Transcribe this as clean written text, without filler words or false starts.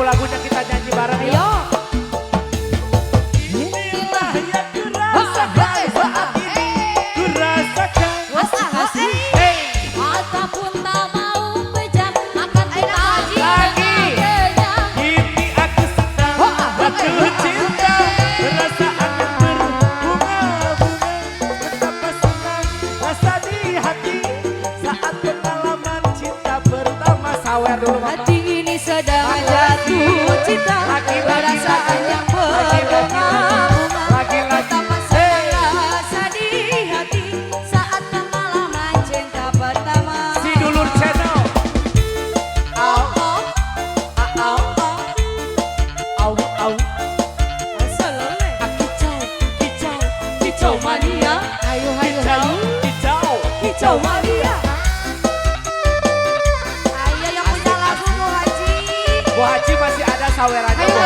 lagu-lagunya kita nyanyi bareng yuk. Ayo. Inilah yang kurasakan saat ini, kurasakan. Hey, Ataupun tak mau bejak akan kita lagi. Ini aku sedang jatuh cinta, perasaan yang berbunga-bunga. Betapa senang rasa di hati saat pengalaman cinta pertama. Sawer dulu mama. Hati ini sedang jatuh cinta, perasaan yang berbunga-bunga. Betapa senang rasa di hati saat pengalaman cinta pertama. Si Dulur Channel. Au, au, au, au, au. Kicau, kicau, kicau mania. Ayo, ayo, Kicau, ayo. kicau, Kicau mania. Ayo yang punya lagu Bu Haji. Bu Haji masih ada sawerannya. Ayo, Bu